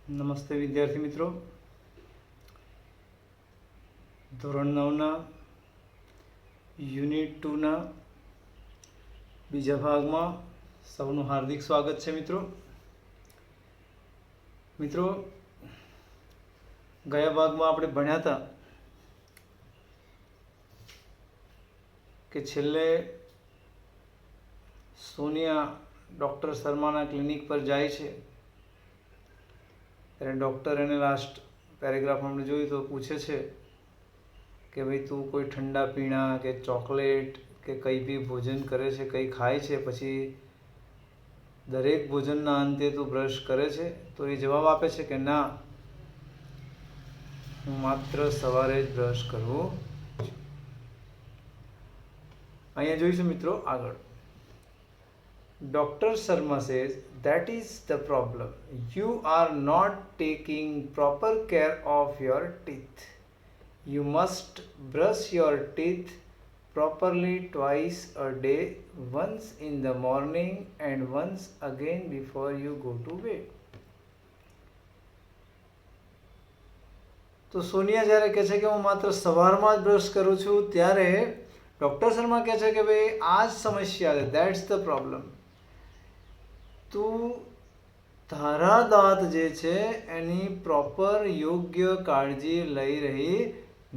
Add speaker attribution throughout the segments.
Speaker 1: નમસ્તે વિદ્યાર્થી મિત્રો. ધોરણ 9ના યુનિટ 2ના બીજા ભાગમાં સૌનું હાર્દિક સ્વાગત છે. મિત્રો ગયા ભાગમાં આપણે ભણ્યા હતા કે છેલ્લે સોનિયા ડૉક્ટર શર્માના ક્લિનિક પર જાય છે ત્યારે ડૉક્ટર એને લાસ્ટ પેરેગ્રાફ આપણે જોયું તો પૂછે છે કે ભાઈ તું કોઈ ઠંડા પીણા કે ચોકલેટ કે કંઈ બી ભોજન કરે છે, કંઈ ખાય છે, પછી દરેક ભોજનના અંતે તું બ્રશ કરે છે? તો એ જવાબ આપે છે કે ના, હું માત્ર સવારે જ બ્રશ કરું છું. અહીંયા જોઈશું મિત્રો આગળ. Dr. Sharma says, that is the problem. You are not taking proper care of your teeth. You must brush your teeth properly twice a day, once in the morning and once again before you go to bed. તો સોનિયા જ્યારે કહે છે કે હું માત્ર સવારમાં જ brush કરું છું, ત્યારે ડૉક્ટર શર્મા કહે છે કે ભાઈ આ જ સમસ્યા છે, દેટ્સ ધ પ્રોબ્લેમ. તું તારા દાંત જે છે એની પ્રોપર યોગ્ય કાળજી લઈ રહી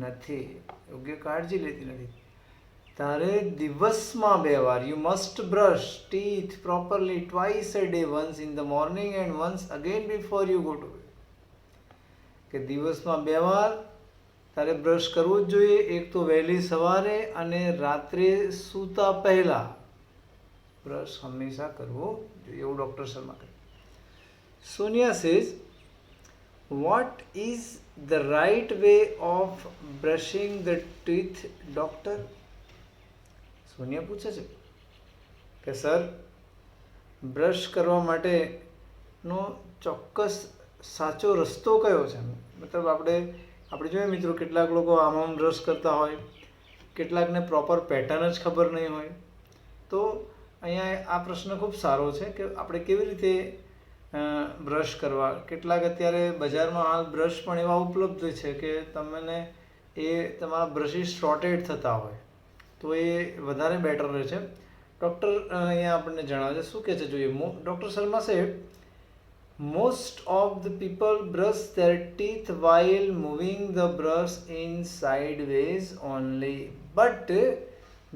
Speaker 1: નથી, યોગ્ય કાળજી લેતી નથી. તારે દિવસમાં 2 વાર, you must brush teeth properly twice a day, once in the morning and once again before you go to bed. કે દિવસમાં 2 વાર તારે બ્રશ કરવું જ જોઈએ, એક તો વહેલી સવારે અને રાત્રે સૂતા પહેલાં બ્રશ હંમેશા કરવું જોઈએ, એવું ડૉક્ટર શર્મા કહે. Sonia says, what is the right way of brushing the teeth doctor? Sonia પૂછે છે કે સર, બ્રશ કરવા માટેનો ચોક્કસ સાચો રસ્તો કયો છે? મતલબ આપણે જોઈએ મિત્રો, કેટલાક લોકો આમ બ્રશ કરતા હોય, કેટલાકને પ્રોપર પેટર્ન જ ખબર નહીં હોય. તો અહીંયા આ પ્રશ્ન ખૂબ સારો છે કે આપણે કેવી રીતે બ્રશ કરવા. કેટલાક અત્યારે બજારમાં હાલ બ્રશ પણ એવા ઉપલબ્ધ છે કે તમને એ તમારા બ્રશિસ શોર્ટેડ થતા હોય તો એ વધારે બેટર રહે છે. ડૉક્ટર અહીંયા આપણને જણાવે છે, શું કહે છે જોઈએ. ડૉક્ટર શર્મા સાહેબ, most of the people brush their teeth while moving the brush in sideways only, but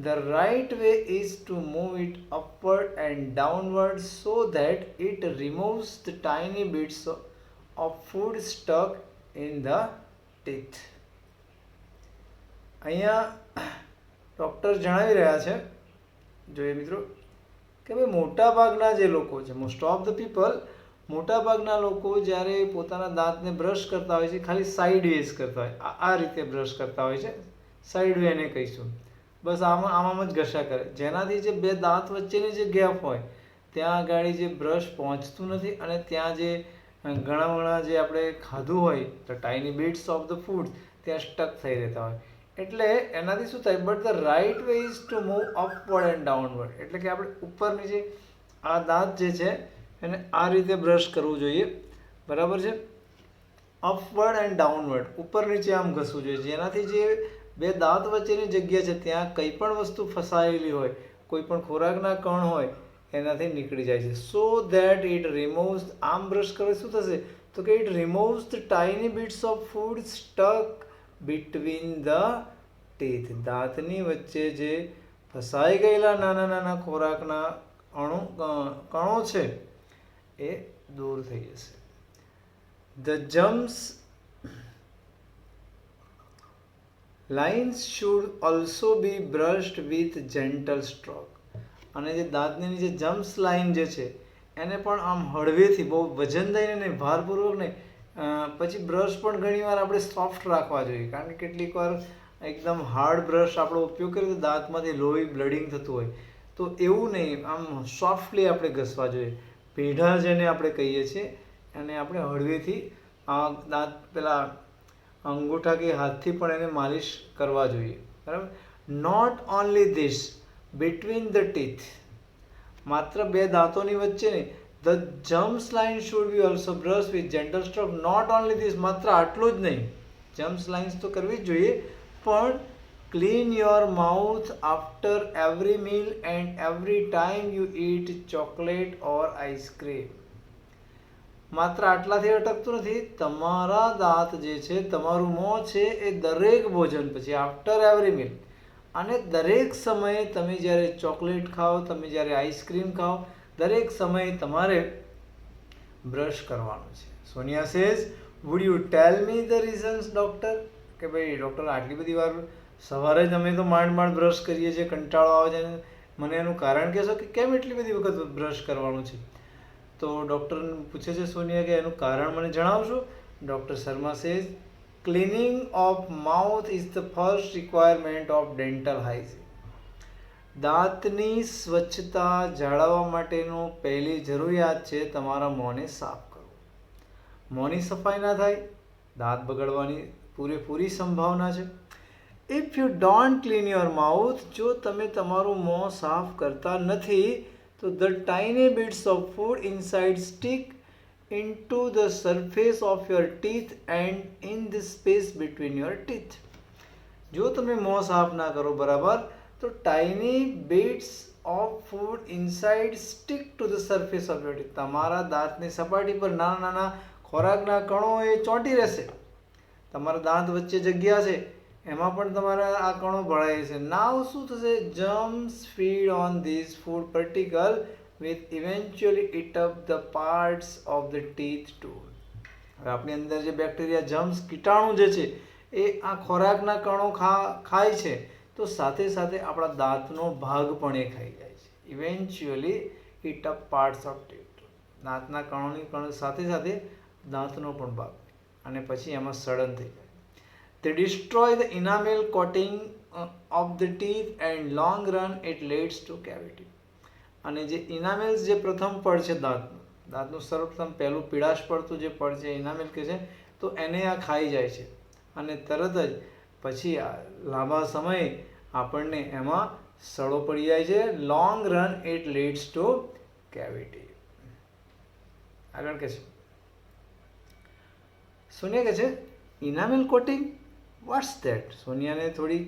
Speaker 1: the right way is to move it upward and downward so that it removes the tiny bits of food stuck in the teeth. અહીંયા doctor જણાવી રહ્યા છે, જોઈએ મિત્રો, કે ભાઈ મોટાભાગના જે લોકો છે, મોસ્ટ ઓફ ધ પીપલ, મોટાભાગના લોકો જ્યારે પોતાના દાંતને બ્રશ કરતા હોય છે, ખાલી સાઇડ વેઝ કરતા હોય, આ રીતે બ્રશ કરતા હોય છે, સાઇડ વે એને કહીશું. બસ આમ જ ઘસા કરે, જેનાથી જે 2 દાંત વચ્ચેની જે ગેપ હોય ત્યાં આગળ જે બ્રશ પહોંચતું નથી અને ત્યાં જે ઘણા જે આપણે ખાધું હોય તો tiny bits of the food ત્યાં સ્ટક થઈ રહેતા હોય. એટલે એનાથી શું થાય, but the right way is to move upward and downward. એટલે કે આપણે ઉપરની જે આ દાંત જે છે એને આ રીતે બ્રશ કરવું જોઈએ, બરાબર છે. અપવર્ડ એન્ડ ડાઉનવર્ડ, ઉપર નીચે આમ ઘસવું જોઈએ, જેનાથી જે 2 દાંત વચ્ચેની જગ્યા છે ત્યાં કંઈ પણ વસ્તુ ફસાયેલી હોય, કોઈ પણ ખોરાકના કણ હોય, એનાથી નીકળી જાય છે. સો ધેટ ઇટ રિમૂવ્સ, આમ બ્રશ કરે શું થશે તો કે it removes the tiny bits of food stuck between the teeth. દાંતની વચ્ચે જે ફસાઈ ગયેલા નાના નાના ખોરાકના કણો છે એ દૂર થઈ જશે. The germs lines should also be brushed with gentle stroke. અને જે દાંતની જે જમ્સ લાઇન જે છે એને પણ આમ હળવેથી, બહુ વજન દઈને નહીં, ભારપૂર્વક નહીં. પછી બ્રશ પણ ઘણીવાર આપણે સોફ્ટ રાખવા જોઈએ, કારણ કે કેટલીક વાર એકદમ હાર્ડ બ્રશ આપણો ઉપયોગ કરીએ તો દાંતમાંથી લોહી બ્લડિંગ થતું હોય, તો એવું નહીં, આમ સોફ્ટલી આપણે ઘસવા જોઈએ. પેઢા જેને આપણે કહીએ છીએ એને આપણે હળવેથી દાંત પેલા અંગૂઠા કે હાથથી પણ એને માલિશ કરવા જોઈએ, બરાબર. Not only this, between the teeth, માત્ર 2 દાંતોની વચ્ચે નહીં, The jumps line should be also brushed with gentle stroke. Not only this, માત્ર આટલું જ નહીં, jumps lines તો કરવી જ જોઈએ, પણ clean your mouth after every meal and every time you eat chocolate or ice cream. માત્ર આટલાથી અટકતું નથી, તમારા દાંત જે છે, તમારું મોં છે, એ દરેક ભોજન પછી આફ્ટર એવરી મીલ અને દરેક સમયે તમે જ્યારે ચોકલેટ ખાઓ, તમે જ્યારે આઈસ્ક્રીમ ખાઓ, દરેક સમયે તમારે બ્રશ કરવાનું છે. Sonia says, would you tell me the reasons doctor? કે ભાઈ ડૉક્ટર, આટલી બધી વાર સવારે જ અમે તો માંડ બ્રશ કરીએ છીએ, કંટાળો આવે છે, મને એનું કારણ કહેશો કે કેમ એટલી બધી વખત બ્રશ કરવાનું છે? તો ડૉક્ટર પૂછે છે સોનિયા કે એનું કારણ મને જણાવશો? Doctor Sharma says, cleaning of mouth is the first requirement of dental hygiene. દાંતની સ્વચ્છતા જાળવવા માટેનું પહેલી જરૂરિયાત છે તમારા મોંને સાફ કરવું. મોંની સફાઈ ના થાય, દાંત બગડવાની પૂરેપૂરી સંભાવના છે. If you don't clean your mouth, જો તમે તમારું મોં સાફ કરતા નથી, તો the tiny bits of food inside stick into the surface of your teeth and in the space between your teeth. જો તમે મોં સાફ ના કરો બરાબર, તો tiny bits of food inside stick to the surface of your teeth. તમારા દાંતની સપાટી પર નાના નાના ખોરાકના કણો એ ચોંટી રહેશે. તમારા દાંત વચ્ચે જગ્યા છે, એમાં પણ તમારા આ કણો ભળાય છે. નાવ શું થશે? germs feed on these food particles with eventually eat up the parts of the teeth too. હવે આપણી અંદર જે બેક્ટેરિયા, જમ્સ, કીટાણુ જે છે, એ આ ખોરાકના કણો ખાય છે, તો સાથે સાથે આપણા દાંતનો ભાગ પણ એ ખાઈ જાય છે. Eventually eat up parts of teeth. દાંતના કણોની સાથે સાથે દાંતનો પણ ભાગ, અને પછી એમાં સડન થઈ જાય. They destroy the enamel coating of the teeth and long run it leads to cavity. અને જે ઇનામેલ્સ, જે પ્રથમ પડ છે દાંતનું સર્વપ્રથમ પહેલું પીળાશ પડતું જે પડ છે ઇનામેલ કે છે, તો એને આ ખાઈ જાય છે અને તરત જ પછી લાંબા સમયે આપણને એમાં સડો પડી જાય છે. Long run it leads two cavity. આગળ કે છે સોનિયા કે છે ઇનામેલ કોટિંગ, વોટ્સ ધેટ? સોનિયાને થોડી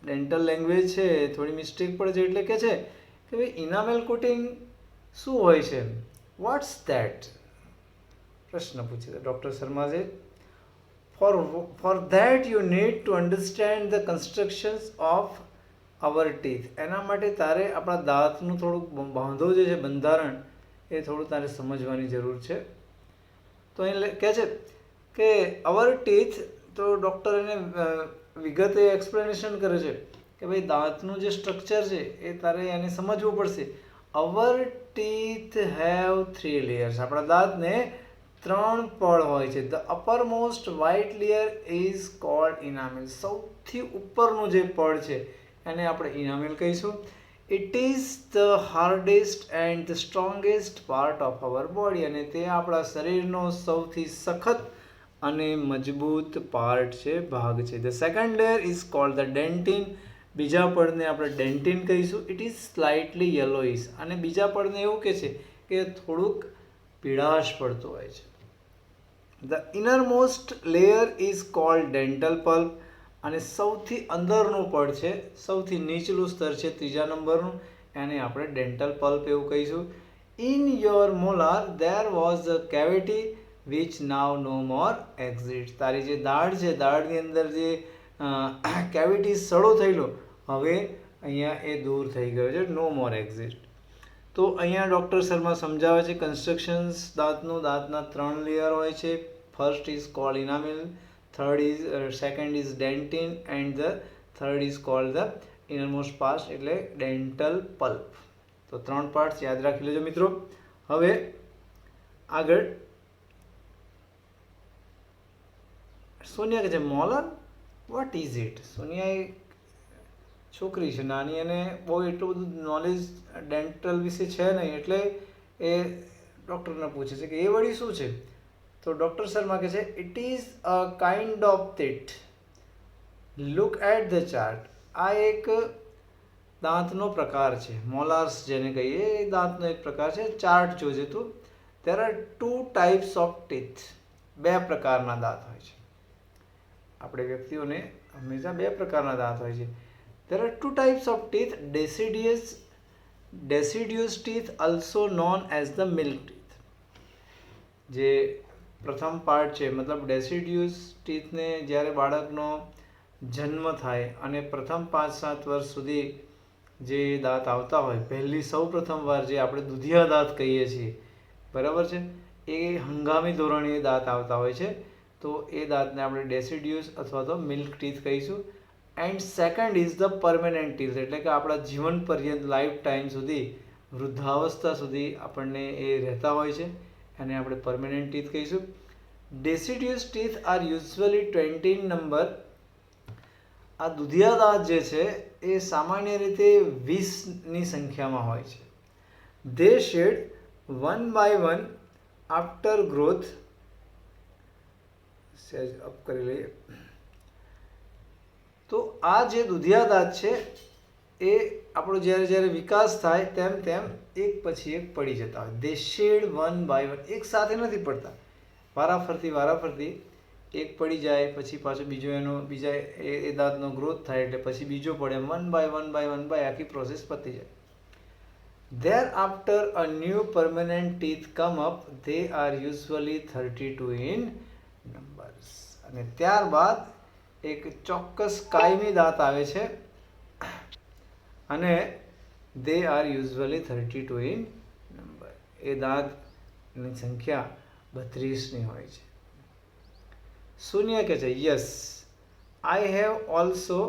Speaker 1: ડેન્ટલ લેંગ્વેજ છે, થોડી મિસ્ટેક પડે છે, એટલે કે છે કે ભાઈ ઇનામેલ કોટિંગ શું હોય છે? What's that? પ્રશ્ન પૂછે છે ડૉક્ટર શર્મા છે. For that you need to understand the constructions of our teeth. એના માટે તારે આપણા દાંતનું થોડુંક બાંધો જે છે, બંધારણ, એ થોડું તારે સમજવાની જરૂર છે. તો અહીં કહે છે કે અવર ટીથ, તો ડૉક્ટર એને વિગતે એક્સપ્લેનેશન કરે છે કે ભાઈ દાંતનું જે સ્ટ્રક્ચર છે એ તારે એને સમજવું પડશે. Our teeth have 3 layers. આપણા દાંતને 3 પડ હોય છે. The uppermost white layer is called enamel. સૌથી ઉપરનું જે પડ છે એને આપણે ઇનામેલ કહીશું. It is the hardest and the strongest part of our body. અને તે આપણા શરીરનો સૌથી સખત અને મજબૂત પાર્ટ છે, ભાગ છે. The second layer is called the dentin. બીજા પડને આપણે ડેન્ટિન કહીશું. It is slightly yellowish. અને બીજા પડને એવું કે છે કે થોડુંક પીળાશ પડતો હોય છે. The innermost layer is called dental pulp. અને સૌથી અંદરનું પડ છે, સૌથી નીચલું સ્તર છે, 3જા નંબરનું, એને આપણે ડેન્ટલ પલ્પ એવું કહીશું. In your molar there was a cavity which now no more exit. તારી જે દાઢ છે, દાઢની અંદર જે કેવિટી, સડો થયેલો, હવે અહીંયા એ દૂર થઈ ગયો છે. નો મોર એક્ઝિટ. તો અહીંયા ડૉક્ટર શર્મા સમજાવે છે કન્સ્ટ્રક્શન્સ દાંતના 3 લેયર હોય છે. First is called enamel, second is dentin and the third is called the innermost part, એટલે ડેન્ટલ પલ્પ. તો 3 પાર્ટ્સ યાદ રાખી લેજો મિત્રો. હવે આગળ સોનિયા કે છે molar, what is it? Sonia એ છોકરી છે નાની, અને બહુ એટલું બધું નોલેજ ડેન્ટલ વિશે છે નહીં, એટલે એ ડૉક્ટરને પૂછે છે કે એ વળી શું છે? તો ડૉક્ટર શર્મા કહે છે it is a kind of teeth. Look at the chart. આ એક દાંતનો પ્રકાર છે. મોલાર્સ જેને કહીએ એ દાંતનો એક પ્રકાર છે. ચાર્ટ જોજે તું. there are two types of teeth. બે પ્રકારના દાંત હોય છે. આપણે વ્યક્તિઓને હંમેશા બે પ્રકારના દાંત હોય છે. there are two types of teeth, deciduous teeth also known as the milk teeth. જે પ્રથમ પાર્ટ છે મતલબ ડેસિડ્યુસ ટીથને જ્યારે બાળકનો જન્મ થાય અને પ્રથમ 5-7 વર્ષ સુધી જે દાંત આવતા હોય, પહેલી સૌ પ્રથમ વાર જે આપણે દુધિયા દાંત કહીએ છીએ, બરાબર છે, એ હંગામી ધોરણે દાંત આવતા હોય છે. તો એ દાંતને આપણે ડેસિડ્યુસ અથવા તો મિલ્ક ટીથ કહીશું. And second is the permanent teeth, એટલે કે આપણા જીવન પર્યંત લાઈફ ટાઈમ સુધી, વૃદ્ધાવસ્થા સુધી આપણને એ રહેતા હોય છે, અને આપણે પરમેનન્ટ ટીથ કહીશું. Deciduous teeth are usually 20 in number. આ દુધિયા દાંત જે છે એ સામાન્ય રીતે 20ની સંખ્યામાં હોય છે. દે શેડ 1 by 1 આફ્ટર ગ્રોથ. સહેજ અપ કરી લઈએ. તો આ જે દુધિયા દાંત છે એ આપણો જ્યારે જ્યારે વિકાસ થાય તેમ તેમ એક પછી એક પડી જતા હોય. દે શેડ 1 by 1, એક સાથે નથી પડતા, વારાફરતી એક પડી જાય, પછી પાછો બીજો એનો બીજા એ દાંતનો ગ્રોથ થાય એટલે પછી બીજો પડે, 1 by 1 by 1 by આખી પ્રોસેસ પતી જાય. There after a new permanent teeth come up, they are usually 32 in numbers. અને ત્યારબાદ એક ચોક્કસ કાયમી દાંત આવે છે અને they are usually 32 in number. એ દાંતની સંખ્યા 32ની હોય છે. શૂન્ય કહે છે yes, I also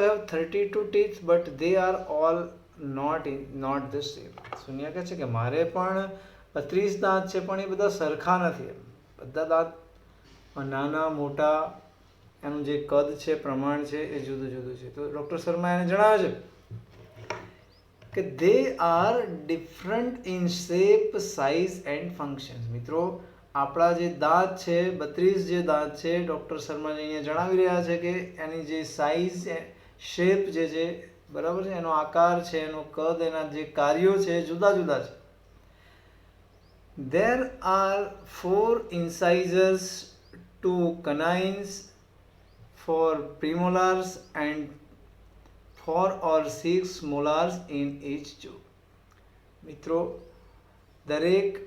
Speaker 1: have 32 teeth but they are all not the same. શૂન્ય કહે છે કે મારે પણ 32 દાંત છે પણ એ બધા સરખા નથી. બધા દાંત નાના મોટા, એનું જે કદ છે, પ્રમાણ છે એ જુદું જુદું છે. તો ડૉક્ટર શર્મા એને જણાવે છે કે they are different in shape, size and functions. મિત્રો, આપણા જે દાંત છે, 32 જે દાંત છે, ડૉક્ટર શર્માજી અહીંયા જણાવી રહ્યા છે કે એની જે સાઇઝ, શેપ જે છે, બરાબર છે, એનો આકાર છે, એનો કદ, એના જે કાર્યો છે જુદા જુદા છે. There are 4 incisors, 2 canines, 4 premolars and 4 or 6 molars in each jaw. મિત્રો, દરેક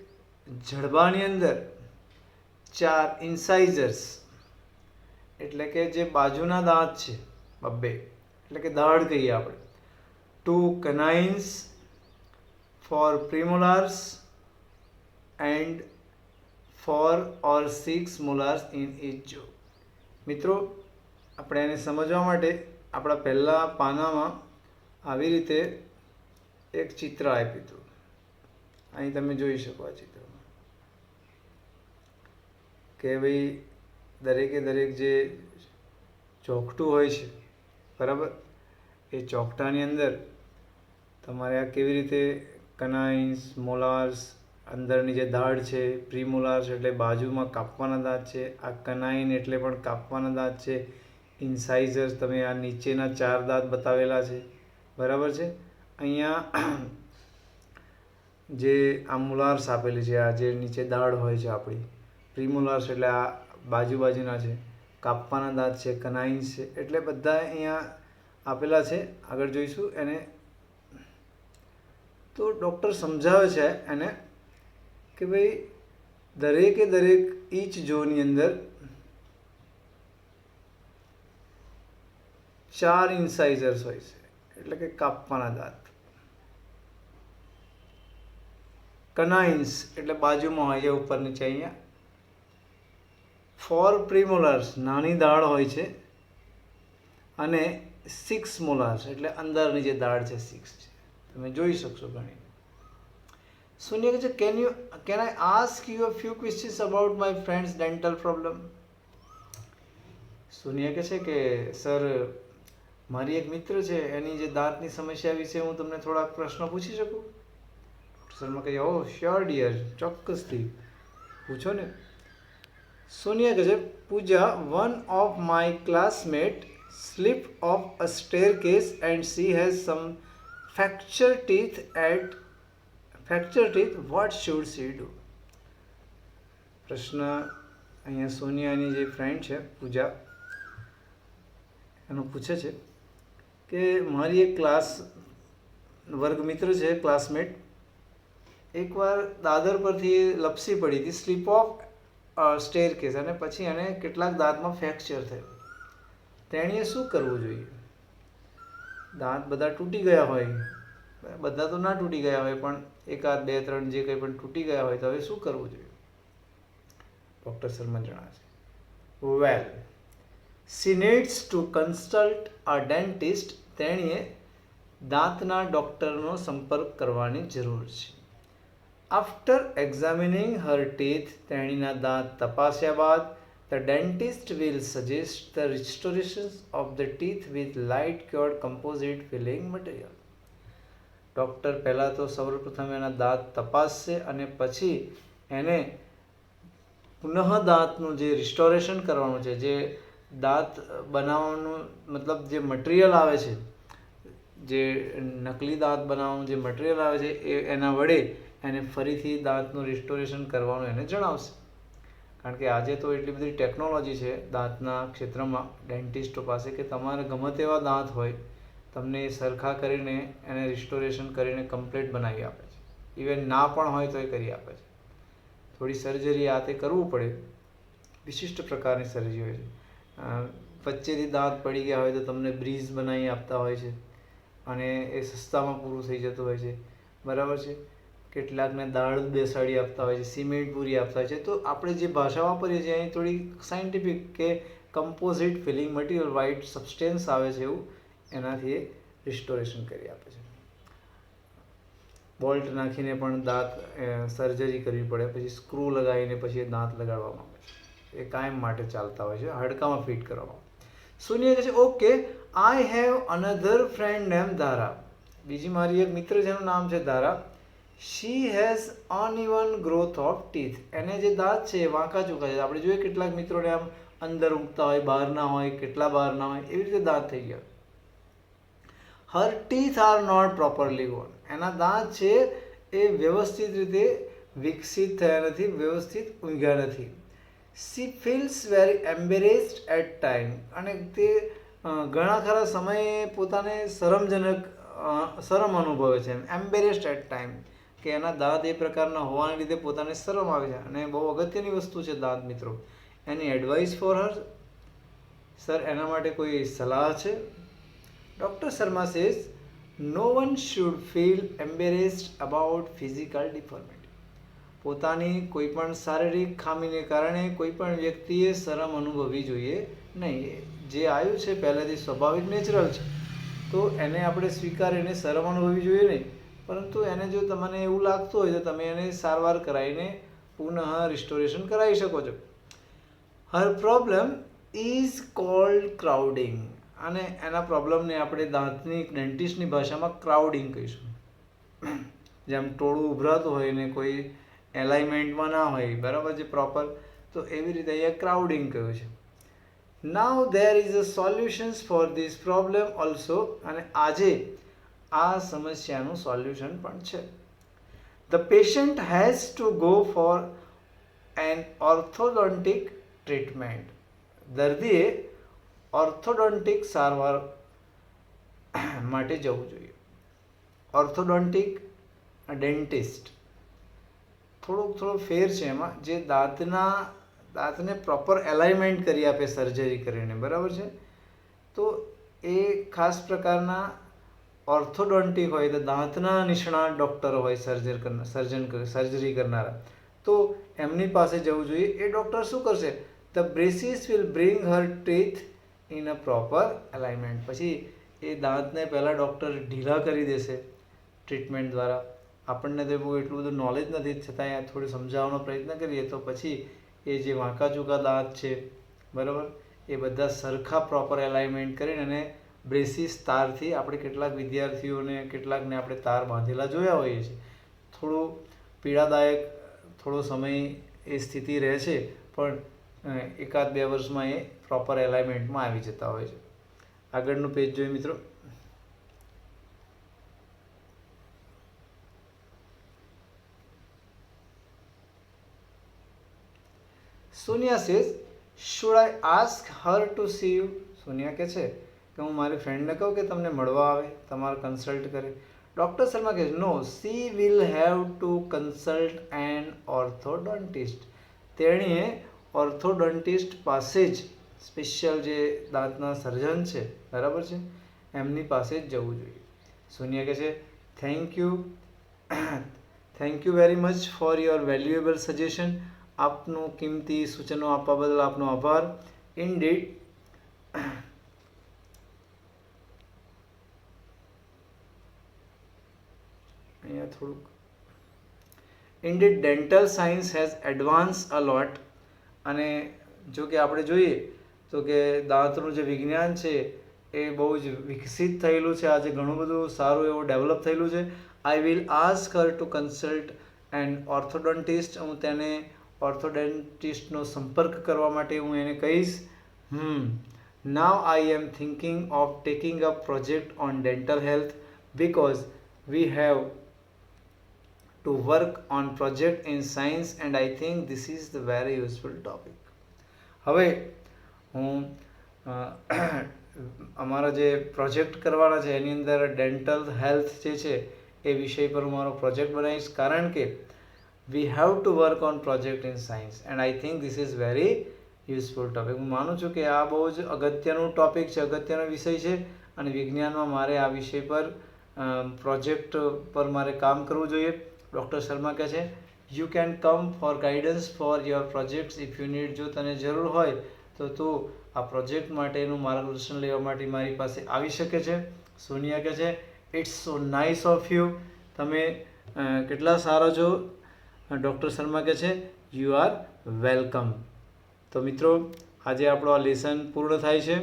Speaker 1: જડબાની અંદર 4 ઇન્સાઇઝર્સ એટલે કે જે બાજુના દાંત છે, બબ્બે એટલે કે દાઢ કહીએ આપણે, 2 canines, 4 premolars and 4 or 6 molars in each jaw. મિત્રો, આપણે એને સમજવા માટે આપણા પહેલા પાનામાં આવી રીતે એક ચિત્ર આપ્યું હતું. અહીં તમે જોઈ શકો આ ચિત્રમાં કે ભાઈ દરેકે દરેક જે ચોકટું હોય છે, બરાબર, એ ચોકટાની અંદર તમારે આ કેવી રીતે કનાઇન્સ, મોલાર્સ, અંદરની જે દાઢ છે, પ્રીમોલાર્સ એટલે બાજુમાં કાપવાના દાંત છે, આ કનાઇન એટલે પણ કાપવાના દાંત છે, ઇન્સાઇઝર્સ તમે આ નીચેના 4 દાંત બતાવેલા છે, બરાબર છે. અહીંયા જે આ મોલાર્સ આપેલી છે, આ જે નીચે દાઢ હોય છે આપણી, પ્રીમોલાર્સ એટલે આ બાજુના છે, કાપવાના દાંત છે, કનાઇન્સ છે, એટલે બધા અહીંયા આપેલા છે. આગળ જોઈશું એને. તો ડૉક્ટર સમજાવે છે એને કે ભાઈ દરેકે દરેક ઈચ જોની અંદર 4 ઇન્સાઇઝર્સ હોય છે, એટલે કે કાપવાના દાંત. કનાઇન્સ એટલે બાજુમાં હોય છે, ઉપર નીચે. અહીંયા 4 પ્રીમોલાર્સ નાની દાઢ હોય છે, અને 6 મોલાર્સ એટલે અંદરની જે દાઢ છે 6 છે. તમે જોઈ શકશો ઘણી. શૂન્ય કહે છે can I ask you a few questions about my friend's dental problem? શૂન્ય કહે છે કે સર, મારી એક મિત્ર છે, એની જે દાંતની સમસ્યા વિશે હું તમને થોડાક પ્રશ્નો પૂછી શકું? શર્મા કહે ઓ શ્યોર ડિયર, ચોક્કસથી પૂછો ને. શૂન્ય કહે છે પૂજા, one of my classmate slipped off a staircase and she has some fractured teeth at fracture teeth, what should C do? પ્રશ્ન અહીંયા સોનિયાની જે ફ્રેન્ડ છે પૂજા એનો પૂછે છે કે મારી એક વર્ગ મિત્ર છે, ક્લાસમેટ, એકવાર દાદર પરથી લપસી પડી હતી, સ્લીપ ઓફ સ્ટેરકેસ, અને પછી એને કેટલાક દાંતમાં ફ્રેક્ચર થયું. તેણીએ શું કરવું જોઈએ? દાંત બધા તૂટી ગયા હોય, બધા તો ના તૂટી ગયા હોય, પણ એકાદ બે ત્રણ જે કંઈ પણ તૂટી ગયા હોય, તો હવે શું કરવું જોઈએ? ડૉક્ટર શર્મા જણાવે છે, વેલ, she needs to consult a dentist. તેણીએ દાંતના ડૉક્ટરનો સંપર્ક કરવાની જરૂર છે. આફ્ટર એક્ઝામિનિંગ હર ટીથ, તેણીના દાંત તપાસ્યા બાદ, the dentist will suggest the restoration of the teeth with light cured composite filling material. Doctor પહેલાં તો સૌપ્રથમ એના દાંત તપાસશે અને પછી એને પુનઃ દાંતનું જે રિસ્ટોરેશન કરવાનું છે, જે દાંત બનાવવાનું મતલબ જે મટીરિયલ આવે છે, જે નકલી દાંત બનાવવાનું જે મટીરિયલ આવે છે એના વડે એને ફરીથી દાંતનું રિસ્ટોરેશન કરવાનું એને જણાવશે. કારણ કે આજે તો એટલી બધી ટેકનોલોજી છે દાંતના ક્ષેત્રમાં ડેન્ટિસ્ટો પાસે કે તમારે ગમે તેવા દાંત હોય, તમને એ સરખા કરીને એને રિસ્ટોરેશન કરીને કમ્પ્લીટ બનાવી આપે છે. ઇવન ના પણ હોય તો એ કરી આપે છે. થોડી સર્જરી આ તે કરવું પડે, વિશિષ્ટ પ્રકારની સર્જરી હોય છે. વચ્ચેથી દાંત પડી ગયા હોય તો તમને બ્રીઝ બનાવી આપતા હોય છે અને એ સસ્તામાં પૂરું થઈ જતું હોય છે, બરાબર છે. કેટલાકને દાળ બેસાડી આપતા હોય છે, સિમેન્ટ પૂરી આપતા હોય છે. તો આપણે જે ભાષા વાપરીએ છીએ અહીં થોડી સાયન્ટિફિક કે composite filling material, white substance આવે છે એવું, એનાથી એ રિસ્ટોરેશન કરી આપે છે. બોલ્ટ નાખીને પણ દાંત સર્જરી કરવી પડે, પછી સ્ક્રૂ લગાવીને પછી એ દાંત લગાડવામાં આવે છે. એ કાયમ માટે ચાલતા હોય છે, હાડકામાં ફિટ કરવામાં. સુનિયા કહે છે, okay, I have another friend name Dhara. બીજી મારી એક મિત્ર જેનું નામ છે Dhara. She has uneven growth of teeth. એને જે દાંત છે એ વાંકા ચૂકા છે. આપણે જોઈએ કેટલાક મિત્રોને આમ અંદર ઉગતા હોય, બહારના હોય, કેટલા બહારના હોય, એવી રીતે દાંત થઈ ગયા. Her teeth are not properly grown. એના દાંત છે એ વ્યવસ્થિત રીતે વિકસિત થયા નથી, વ્યવસ્થિત ઊંઘ્યા નથી. She feels very embarrassed at time. અને તે ઘણા ખરા સમયે પોતાને શરમ અનુભવે છે. એમ્બેરેસ્ડ એટ ટાઈમ કે એના દાંત એ પ્રકારના હોવાને લીધે પોતાને શરમ આવે છે. અને બહુ અગત્યની વસ્તુ છે દાંત, મિત્રો. Any advice for her, sir એના માટે કોઈ સલાહ છે? Doctor Sharma says, no one should feel embarrassed about physical deformity. પોતાની કોઈ પણ શારીરિક ખામીને કારણે કોઈ પણ વ્યક્તિએ શરમ અનુભવવી જોઈએ નહીં. જે આવ્યું છે પહેલેથી સ્વાભાવિક, નેચરલ છે, તો એને આપણે સ્વીકારીને શરમ અનુભવવી જોઈએ નહીં. પરંતુ એને જો તમને એવું લાગતું હોય તો તમે એને સારવાર કરાવીને પુનઃ રિસ્ટોરેશન કરાવી શકો છો. હર પ્રોબ્લેમ ઇઝ કોલ્ડ ક્રાઉડિંગ. અને એના પ્રોબ્લેમને આપણે દાંતની ડેન્ટિસ્ટની ભાષામાં ક્રાઉડિંગ કહીશું. જેમ ટોળું ઉભરાતું હોય ને કોઈ એલાઇનમેન્ટમાં ના હોય, બરાબર છે, પ્રોપર, તો એવી રીતે અહીંયા ક્રાઉડિંગ કહ્યું છે. Now there is a solutions for this problem also. અને આજે આ સમસ્યાનું સોલ્યુશન પણ છે. The patient has to go for an orthodontic treatment. દર્દીએ ઓર્થોડોન્ટિક સારવાર માટે જવું જોઈએ. ઓર્થોડોન્ટિક ડેન્ટિસ્ટ થોડો ફેર છે એમાં, જે દાંતને પ્રોપર એલાઇનમેન્ટ કરી આપે સર્જરી કરીને, બરાબર છે. તો એ ખાસ પ્રકારના ઓર્થોડોન્ટિક હોય તો દાંતના નિષ્ણાત ડૉક્ટરો હોય, સર્જરી કરનારા, તો એમની પાસે જવું જોઈએ. એ ડૉક્ટર શું કરશે? The braces will bring her teeth in a proper alignment. પછી એ દાંતને પહેલાં ડૉક્ટર ઢીલા કરી દેશે ટ્રીટમેન્ટ દ્વારા. આપણને તો બહુ એટલું બધું નોલેજ નથી, છતાં થોડું સમજાવવાનો પ્રયત્ન કરીએ તો પછી એ જે વાંકા ચૂકા દાંત છે, બરાબર, એ બધા સરખા પ્રોપર એલાઇનમેન્ટ કરીને અને બ્રેસીસ તારથી, આપણે કેટલાક વિદ્યાર્થીઓને કેટલાકને આપણે તાર બાંધેલા જોયા હોઈએ છીએ. થોડું પીડાદાયક, થોડો સમય એ સ્થિતિ રહે છે, પણ 1-2 વર્ષમાં એ પ્રોપર એલાઇનમેન્ટમાં આવી જતા હોય છે. આગળનું પેજ જોઈએ મિત્રો. Sonia says should I ask her to see you. Sonia કહે છે કે હું મારી ફ્રેન્ડને કહું કે તમને મળવા આવે, તમારે કન્સલ્ટ કરે. ડૉક્ટર શર્મા કહે no, she will have to consult an orthodontist. તેણીએ ઓર્થોડોન્ટિસ્ટ પાસે જ, સ્પેશિયલ જે દાંતના સર્જન છે, બરાબર છે, એમની પાસે જ જવું જોઈએ. સોનિયા કહે છે thank you very much for your valuable suggestion. આપનું કિંમતી સૂચનો આપવા બદલ આપનો આભાર. ઇનડીડ અહીંયા થોડુંક ઇનડીડ ડેન્ટલ સાયન્સ હેઝ એડવાન્સ અ લોટ. અને જો કે આપણે જોઈએ તો કે દાંતનું જે વિજ્ઞાન છે એ બહુ જ વિકસિત થયેલું છે. આજે ઘણું બધું સારું એવું ડેવલપ થયેલું છે. I will ask her to consult and orthodontist. હું તેને ઓર્થોડોન્ટિસ્ટનો સંપર્ક કરવા માટે હું એને કહીશ. Now I am thinking of taking up project on dental health because we have to work on project in science and I think this is the very useful topic. હવે હું અમારા જે પ્રોજેક્ટ કરવાના છે એની અંદર ડેન્ટલ હેલ્થ જે છે એ વિષય પર હું મારો પ્રોજેક્ટ બનાવીશ, કારણ કે વી have to work on project in science and I think this is very useful topic. હું માનું છું કે આ બહુ જ અગત્યનું ટોપિક છે, અગત્યનો વિષય છે, અને વિજ્ઞાનમાં મારે આ વિષય પર પ્રોજેક્ટ પર મારે કામ કરવું જોઈએ. ડૉક્ટર શર્મા કહે છે you can come for guidance for your projects if you need. જો તને જરૂર હોય તો તું આ પ્રોજેક્ટ માટેનું માર્ગદર્શન લેવા માટે મારી પાસે આવી શકે છે. સોનિયા કહે છે it's so nice of you. તમે કેટલા સારા છો. ડૉક્ટર શર્મા કહે છે યુ આર વેલકમ. તો મિત્રો, આજે આપણો આ લેસન પૂર્ણ થાય છે.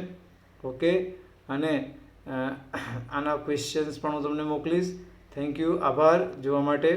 Speaker 1: ઓકે, અને આના ક્વેશ્ચન્સ પણ હું તમને મોકલીશ. થેન્ક યુ, આભાર જોવા માટે.